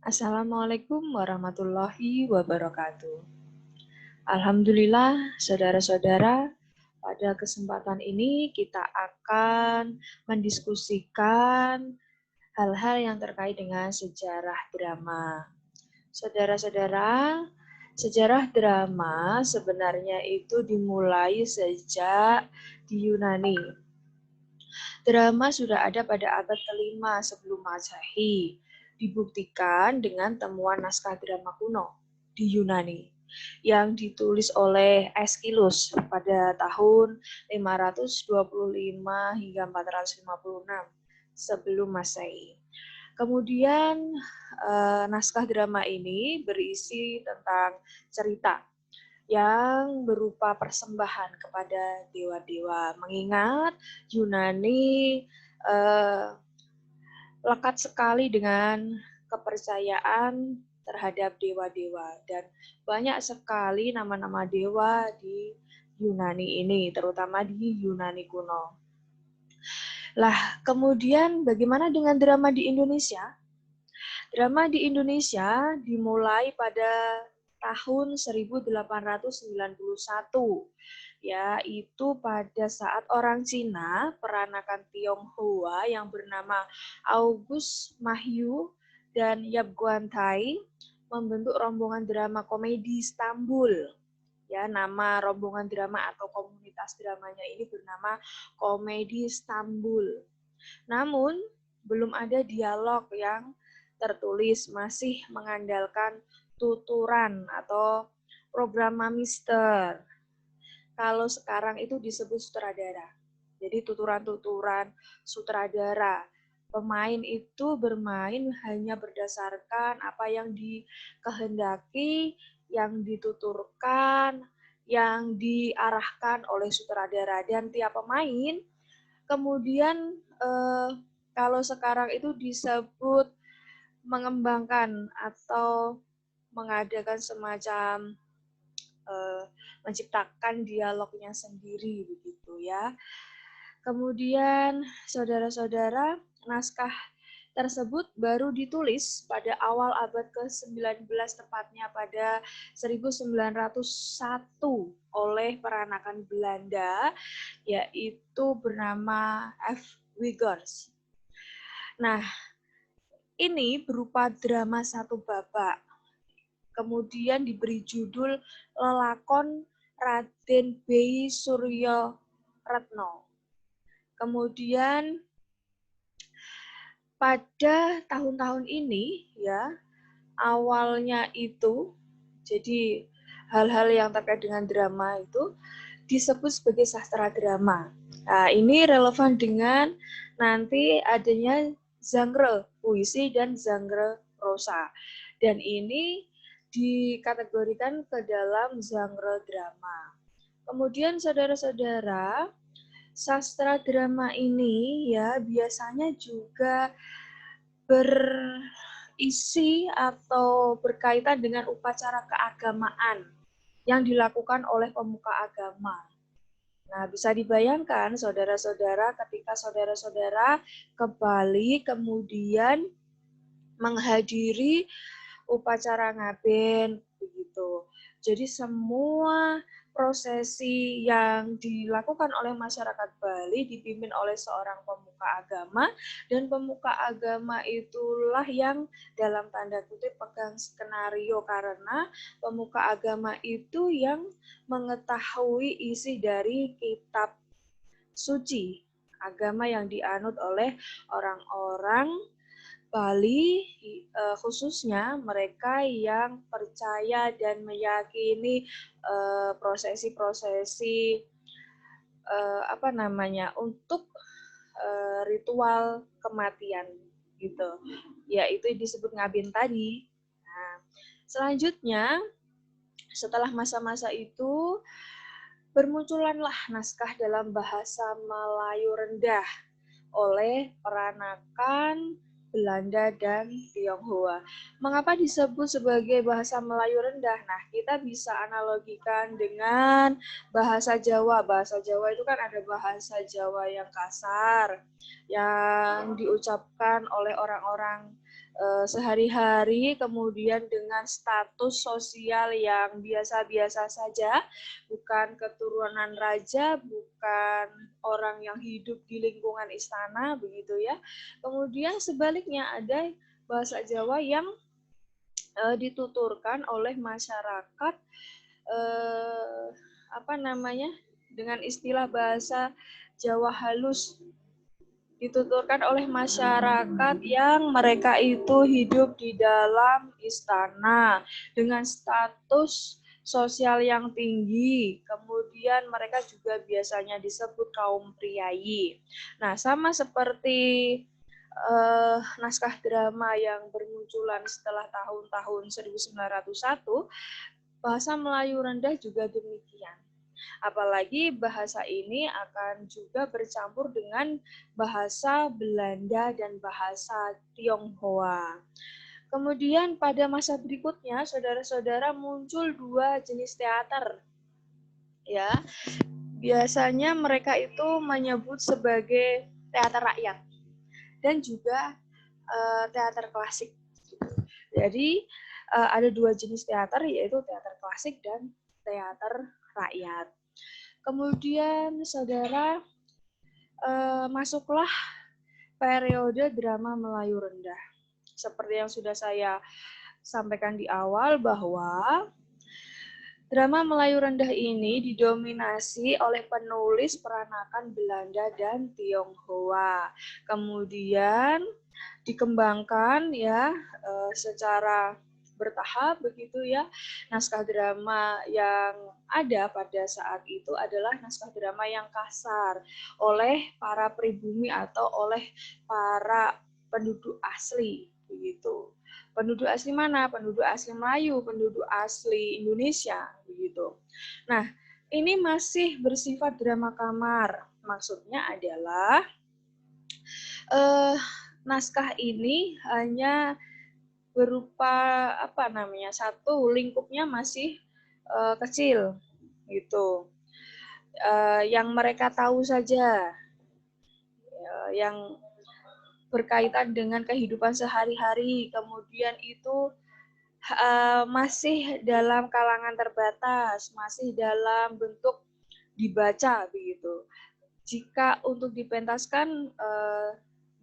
Assalamualaikum warahmatullahi wabarakatuh. Alhamdulillah, saudara-saudara, pada kesempatan ini kita akan mendiskusikan hal-hal yang terkait dengan sejarah drama. Saudara-saudara, sejarah drama sebenarnya itu dimulai sejak di Yunani. Drama sudah ada pada abad ke-5 sebelum Masehi, dibuktikan dengan temuan naskah drama kuno di Yunani yang ditulis oleh Aeschylus pada tahun 525 hingga 456 sebelum Masehi. Kemudian naskah drama ini berisi tentang cerita yang berupa persembahan kepada dewa-dewa. Mengingat Yunani lekat sekali dengan kepercayaan terhadap dewa-dewa dan banyak sekali nama-nama dewa di Yunani ini, terutama di Yunani kuno. Lah, kemudian bagaimana dengan drama di Indonesia? Drama di Indonesia dimulai pada tahun 1891, yaitu pada saat orang Cina, peranakan Tionghoa yang bernama August Mahyu dan Yap Guantai membentuk rombongan drama komedi Istanbul. Ya, nama rombongan drama atau komunitas dramanya ini bernama Komedi Istanbul. Namun, belum ada dialog yang tertulis, masih mengandalkan tuturan atau program mister. Kalau sekarang itu disebut sutradara. Jadi tuturan-tuturan sutradara. Pemain itu bermain hanya berdasarkan apa yang dikehendaki, yang dituturkan, yang diarahkan oleh sutradara. Dan tiap pemain kemudian kalau sekarang itu disebut mengembangkan atau mengadakan semacam menciptakan dialognya sendiri begitu ya. Kemudian saudara-saudara, naskah tersebut baru ditulis pada awal abad ke-19, tepatnya pada 1901 oleh peranakan Belanda, yaitu bernama F. Wiggers. Nah, ini berupa drama satu babak. Kemudian diberi judul Lelakon Raden Bey Suryo Retno. Kemudian pada tahun-tahun ini ya, awalnya itu jadi hal-hal yang terkait dengan drama itu disebut sebagai sastra drama. Nah, ini relevan dengan nanti adanya genre puisi dan genre prosa. Dan ini dikategorikan ke dalam genre drama. Kemudian saudara-saudara, sastra drama ini ya biasanya juga berisi atau berkaitan dengan upacara keagamaan yang dilakukan oleh pemuka agama. Nah, bisa dibayangkan saudara-saudara ketika saudara-saudara ke Bali kemudian menghadiri upacara ngaben begitu. Jadi semua prosesi yang dilakukan oleh masyarakat Bali dipimpin oleh seorang pemuka agama, dan pemuka agama itulah yang dalam tanda kutip pegang skenario, karena pemuka agama itu yang mengetahui isi dari kitab suci agama yang dianut oleh orang-orang Bali, khususnya mereka yang percaya dan meyakini prosesi-prosesi untuk ritual kematian gitu, yaitu disebut ngabin tadi. Nah, selanjutnya setelah masa-masa itu bermunculanlah naskah dalam bahasa Melayu rendah oleh peranakan Belanda dan Tionghoa. Mengapa disebut sebagai bahasa Melayu rendah? Nah, kita bisa analogikan dengan bahasa Jawa. Bahasa Jawa itu kan ada bahasa Jawa yang kasar, yang diucapkan oleh orang-orang sehari-hari, kemudian dengan status sosial yang biasa-biasa saja, bukan keturunan raja, bukan orang yang hidup di lingkungan istana, begitu ya. Kemudian sebaliknya ada bahasa Jawa yang dituturkan oleh masyarakat dengan istilah bahasa Jawa halus, dituturkan oleh masyarakat yang mereka itu hidup di dalam istana dengan status sosial yang tinggi. Kemudian mereka juga biasanya disebut kaum priayi. Nah, sama seperti naskah drama yang bermunculan setelah tahun-tahun 1901, bahasa Melayu rendah juga demikian. Apalagi bahasa ini akan juga bercampur dengan bahasa Belanda dan bahasa Tionghoa. Kemudian pada masa berikutnya, saudara-saudara, muncul dua jenis teater. Ya, biasanya mereka itu menyebut sebagai teater rakyat dan juga teater klasik. Jadi ada dua jenis teater, yaitu teater klasik dan teater rakyat. Kemudian saudara, masuklah periode drama Melayu rendah. Seperti yang sudah saya sampaikan di awal, bahwa drama Melayu rendah ini didominasi oleh penulis peranakan Belanda dan Tionghoa. Kemudian dikembangkan ya secara bertahap begitu ya. Naskah drama yang ada pada saat itu adalah naskah drama yang kasar oleh para pribumi atau oleh para penduduk asli begitu. Penduduk asli mana? Penduduk asli Melayu, penduduk asli Indonesia begitu. Nah, ini masih bersifat drama kamar. Maksudnya adalah naskah ini hanya berupa satu lingkupnya masih kecil gitu, yang mereka tahu saja, yang berkaitan dengan kehidupan sehari-hari. Kemudian itu masih dalam kalangan terbatas, masih dalam bentuk dibaca begitu. Jika untuk dipentaskan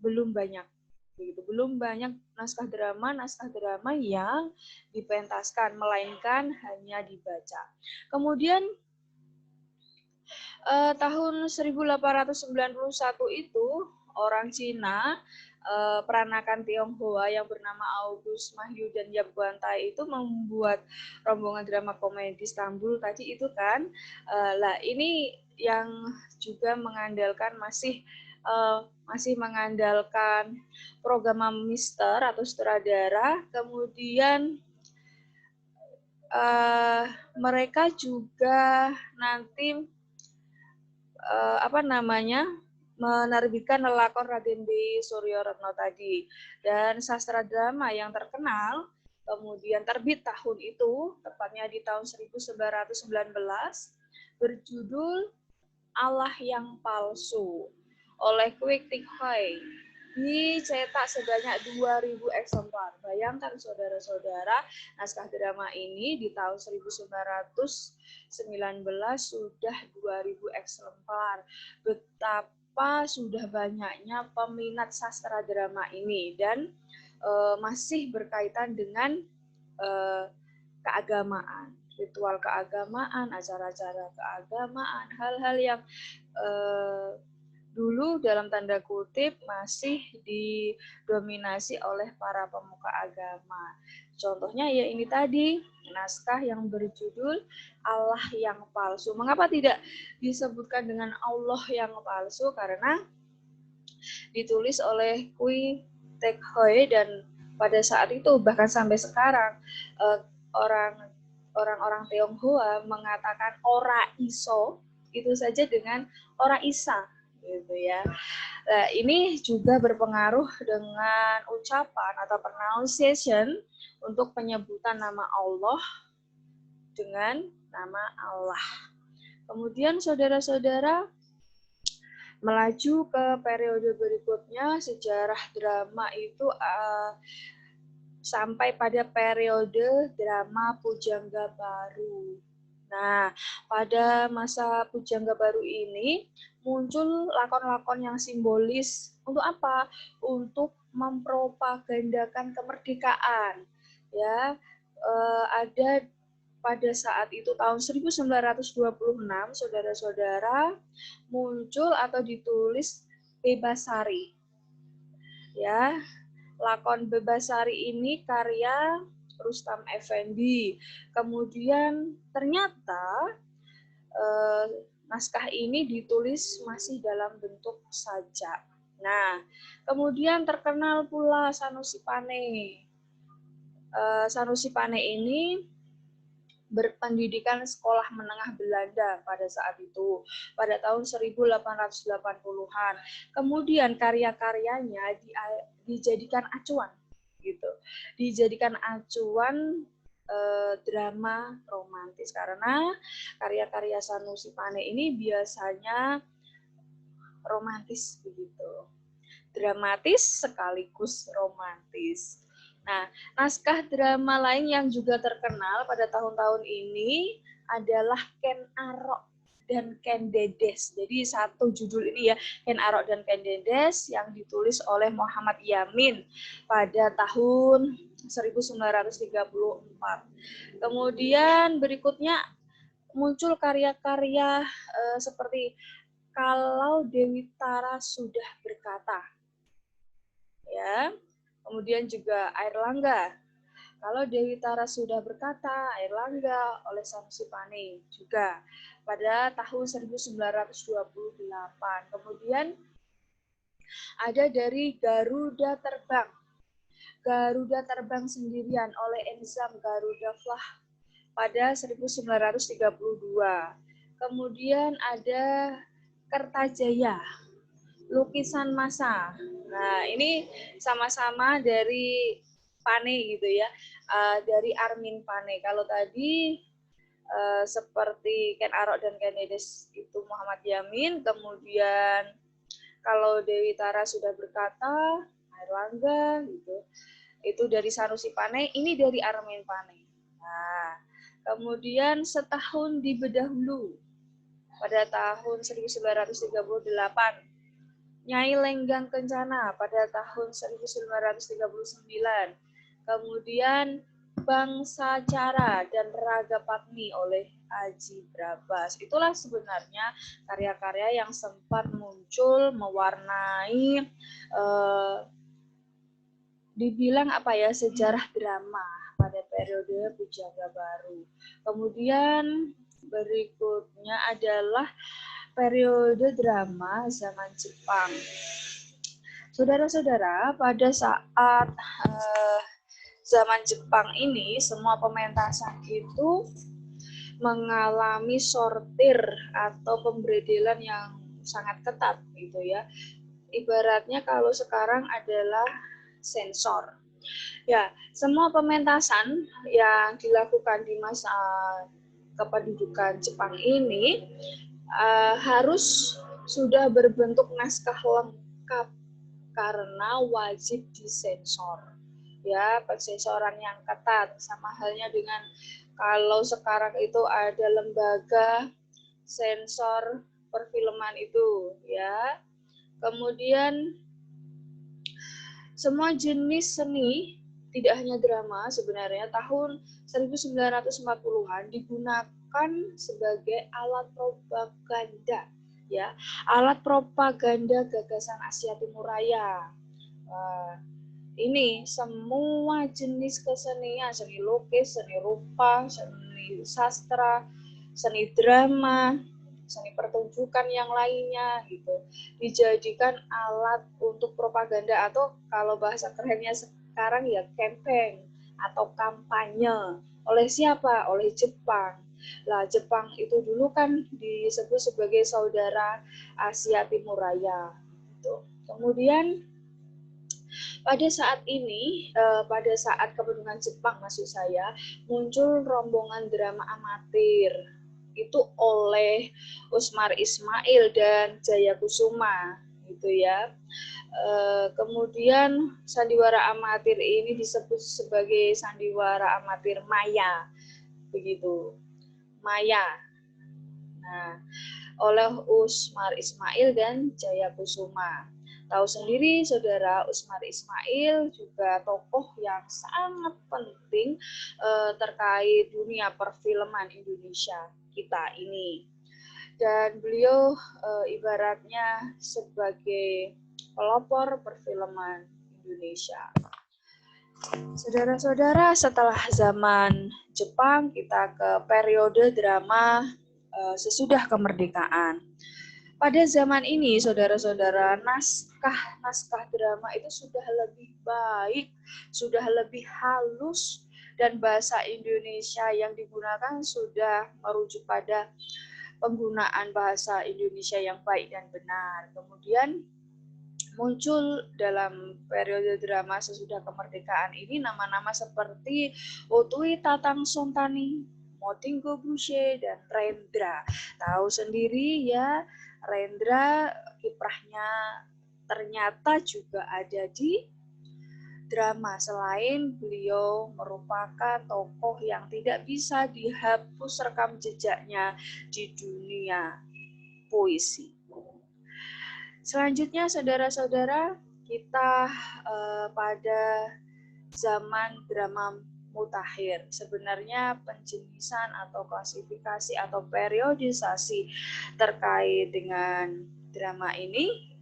belum banyak. Begitu. Belum banyak naskah drama yang dipentaskan, melainkan hanya dibaca. Kemudian tahun 1891 itu orang Cina, peranakan Tionghoa yang bernama August Mahyu dan Yap Guantai itu membuat rombongan drama komedi Istanbul tadi itu kan. Ini yang juga mengandalkan masih mengandalkan program mister atau sutradara. Kemudian mereka juga nanti menerbitkan lelakon Raden B. Suryoretno tadi, dan sastra drama yang terkenal kemudian terbit tahun itu, tepatnya di tahun 1919, berjudul Allah yang Palsu oleh Kwik Tik Hoi, dicetak sebanyak 2.000 eksemplar. Bayangkan saudara-saudara, naskah drama ini di tahun 1919 sudah 2.000 eksemplar. Betapa sudah banyaknya peminat sastra drama ini, dan masih berkaitan dengan keagamaan, ritual keagamaan, acara-acara keagamaan, hal-hal yang dulu dalam tanda kutip masih didominasi oleh para pemuka agama. Contohnya ya ini tadi, naskah yang berjudul Allah yang Palsu. Mengapa tidak disebutkan dengan Allah yang Palsu? Karena ditulis oleh Kwik Tik Hoi, dan pada saat itu bahkan sampai sekarang orang-orang Tionghoa mengatakan ora iso itu saja dengan ora isa gitu ya. Nah, ini juga berpengaruh dengan ucapan atau pronunciation untuk penyebutan nama Allah dengan nama Allah. Kemudian saudara-saudara, melaju ke periode berikutnya, sejarah drama itu sampai pada periode drama Pujangga Baru. Nah, pada masa Pujangga Baru ini muncul lakon-lakon yang simbolis untuk apa? Untuk mempropagandakan kemerdekaan. Ya, ada pada saat itu tahun 1926, saudara-saudara, muncul atau ditulis Bebasari. Ya, lakon Bebasari ini karya Rustam Effendi. Kemudian ternyata naskah ini ditulis masih dalam bentuk sajak. Nah, kemudian terkenal pula Sanusi Pane. Sanusi Pane ini berpendidikan sekolah menengah Belanda pada saat itu, pada tahun 1880-an. Kemudian karya-karyanya dijadikan acuan, gitu. Dijadikan acuan drama romantis, karena karya-karya Sanusi Pane ini biasanya romantis, begitu. Dramatis sekaligus romantis. Nah, naskah drama lain yang juga terkenal pada tahun-tahun ini adalah Ken Arok dan Ken Dedes. Jadi satu judul ini ya, Ken Arok dan Ken Dedes, yang ditulis oleh Muhammad Yamin pada tahun 1934. Kemudian berikutnya muncul karya-karya seperti Kalau Dewi Tara Sudah Berkata. Ya. Kemudian juga Airlangga. Kalau Dewi Tara Sudah Berkata, Airlangga oleh Sanusi Pane juga pada tahun 1928. Kemudian ada dari Garuda Terbang. Garuda Terbang Sendirian oleh Enzam Garuda Flah pada 1932. Kemudian ada Kertajaya, Lukisan Masa. Nah, ini sama-sama dari Pane gitu ya, dari Armin Pane. Kalau tadi seperti Ken Arok dan Ken Dedes itu Muhammad Yamin, kemudian Kalau Dewi Tara Sudah Berkata, Airlangga gitu. Itu dari Sanusi Pane, ini dari Armin Pane. Nah, kemudian Setahun di Bedahulu pada tahun 1938. Nyai Lenggang Kencana pada tahun 1939. Kemudian Bangsa Cara dan Raga Patni oleh Aji Brabas. Itulah sebenarnya karya-karya yang sempat muncul mewarnai dibilang apa ya, sejarah drama pada periode Pujangga Baru. Kemudian berikutnya adalah periode drama zaman Jepang. Saudara-saudara, pada saat zaman Jepang ini, semua pementasan itu mengalami sortir atau pemberedelan yang sangat ketat gitu ya. Ibaratnya kalau sekarang adalah sensor. Ya, semua pementasan yang dilakukan di masa kependudukan Jepang ini harus sudah berbentuk naskah lengkap karena wajib disensor. Ya, pensensoran yang ketat, sama halnya dengan kalau sekarang itu ada lembaga sensor perfilman itu, ya. Kemudian semua jenis seni, tidak hanya drama, sebenarnya tahun 1940-an digunakan sebagai alat propaganda, ya, alat propaganda gagasan Asia Timur Raya. Ini semua jenis kesenian, seni lukis, seni rupa, seni sastra, seni drama, seni pertunjukan yang lainnya gitu, dijadikan alat untuk propaganda atau kalau bahasa kerennya sekarang ya campaign atau kampanye. Oleh siapa? Oleh Jepang. Lah, Jepang itu dulu kan disebut sebagai saudara Asia Timur Raya gitu. Kemudian pada saat ini, pada saat kependudukan Jepang maksud saya, muncul rombongan drama amatir itu oleh Usmar Ismail dan Jaya Kusuma. gitu ya. Kemudian sandiwara amatir ini disebut sebagai sandiwara amatir maya, begitu, maya. Nah, oleh Usmar Ismail dan Jaya Kusuma. Tahu sendiri saudara, Usmar Ismail juga tokoh yang sangat penting terkait dunia perfilman Indonesia kita ini. Dan beliau ibaratnya sebagai pelopor perfilman Indonesia. Saudara-saudara, setelah zaman Jepang kita ke periode drama sesudah kemerdekaan. Pada zaman ini, saudara-saudara, naskah drama itu sudah lebih baik, sudah lebih halus, dan bahasa Indonesia yang digunakan sudah merujuk pada penggunaan bahasa Indonesia yang baik dan benar. Kemudian muncul dalam periode drama sesudah kemerdekaan ini nama-nama seperti Otui Tatang Sontani, Motinggo Bushe, dan Rendra. Tahu sendiri ya, Rendra kiprahnya ternyata juga ada di drama. Selain beliau merupakan tokoh yang tidak bisa dihapus rekam jejaknya di dunia puisi. Selanjutnya saudara-saudara, kita pada zaman drama mutakhir. Sebenarnya penjenisan atau klasifikasi atau periodisasi terkait dengan drama ini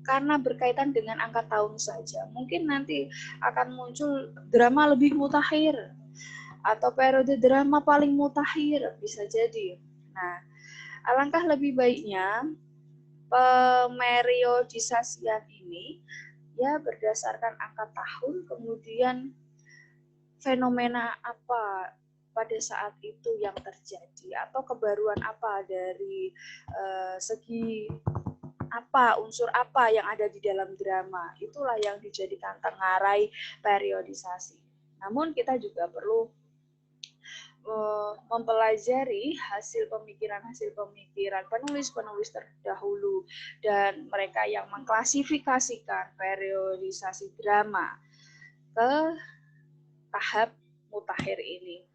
karena berkaitan dengan angka tahun saja. Mungkin nanti akan muncul drama lebih mutakhir atau periode drama paling mutakhir, bisa jadi. Nah, alangkah lebih baiknya pemeriodisasian ini ya berdasarkan angka tahun, kemudian fenomena apa pada saat itu yang terjadi atau kebaruan apa dari segi apa, unsur apa yang ada di dalam drama. Itulah yang dijadikan tengarai periodisasi. Namun kita juga perlu mempelajari hasil pemikiran penulis-penulis terdahulu dan mereka yang mengklasifikasikan periodisasi drama ke tahap mutakhir ini.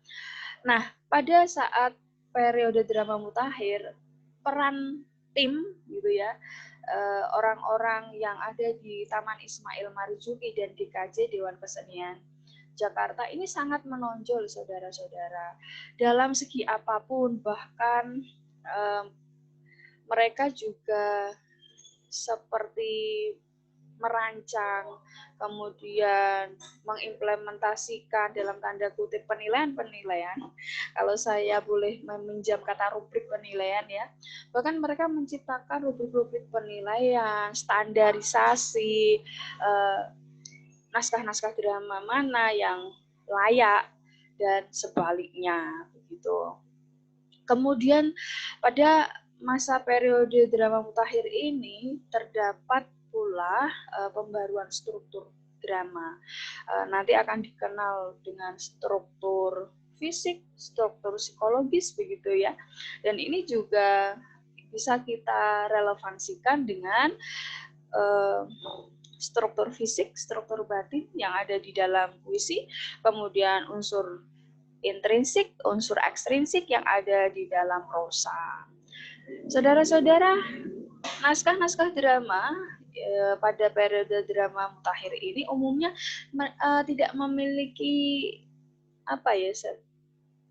Nah, pada saat periode drama mutakhir, peran tim gitu ya, orang-orang yang ada di Taman Ismail Marzuki dan DKJ Dewan Kesenian Jakarta ini sangat menonjol, saudara-saudara, dalam segi apapun. Bahkan mereka juga seperti merancang, kemudian mengimplementasikan dalam tanda kutip penilaian-penilaian. Kalau saya boleh meminjam kata rubrik penilaian ya, bahkan mereka menciptakan rubrik-rubrik penilaian, standarisasi, naskah-naskah drama mana yang layak dan sebaliknya begitu. Kemudian pada masa periode drama mutakhir ini terdapat pula pembaruan struktur drama. Nanti akan dikenal dengan struktur fisik, struktur psikologis begitu ya. Dan ini juga bisa kita relevansikan dengan struktur fisik, struktur batin yang ada di dalam puisi, kemudian unsur intrinsik, unsur ekstrinsik yang ada di dalam prosa. Saudara-saudara, naskah-naskah drama pada periode drama mutakhir ini umumnya tidak memiliki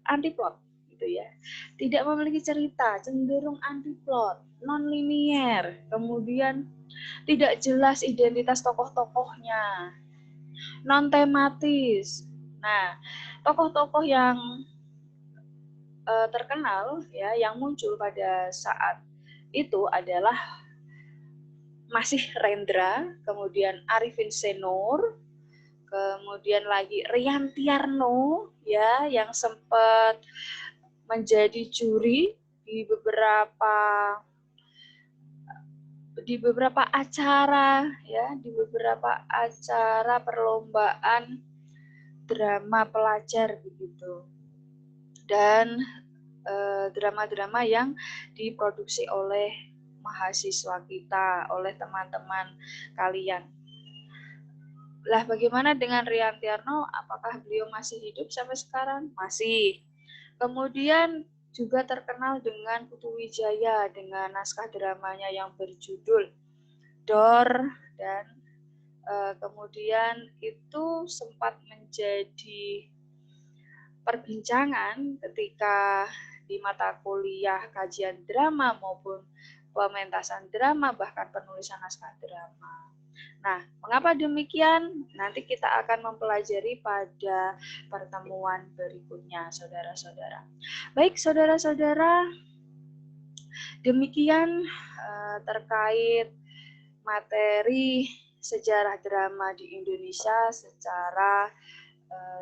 antiplot gitu ya. Tidak memiliki cerita, cenderung antiplot, non-linier, kemudian tidak jelas identitas tokoh-tokohnya, non-tematis. Nah, tokoh-tokoh yang terkenal ya yang muncul pada saat itu adalah masih Rendra, kemudian Arifin Senur, kemudian lagi Rian Tiarno ya yang sempat menjadi juri di beberapa acara ya, di beberapa acara perlombaan drama pelajar begitu. Dan drama-drama yang diproduksi oleh mahasiswa kita, oleh teman-teman kalian. Lah bagaimana dengan Rian Tierno? Apakah beliau masih hidup sampai sekarang? Masih. Kemudian juga terkenal dengan Putu Wijaya dengan naskah dramanya yang berjudul Dor, dan kemudian itu sempat menjadi perbincangan ketika di mata kuliah kajian drama maupun pementasan drama, bahkan penulisan naskah drama. Nah, mengapa demikian? Nanti kita akan mempelajari pada pertemuan berikutnya, saudara-saudara. Baik, saudara-saudara, demikian terkait materi sejarah drama di Indonesia secara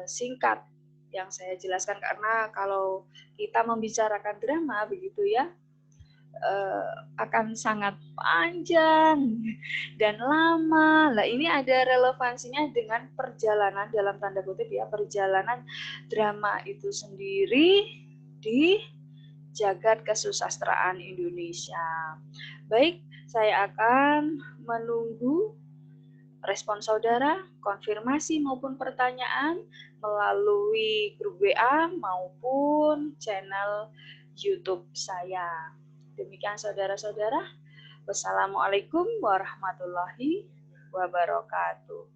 singkat yang saya jelaskan, karena kalau kita membicarakan drama begitu ya, akan sangat panjang dan lama. Lah ini ada relevansinya dengan perjalanan, dalam tanda kutip ya, perjalanan drama itu sendiri di jagat kesusastraan Indonesia. Baik, saya akan menunggu respon saudara, konfirmasi maupun pertanyaan melalui grup WA maupun channel YouTube saya. Demikian saudara-saudara. Wassalamualaikum warahmatullahi wabarakatuh.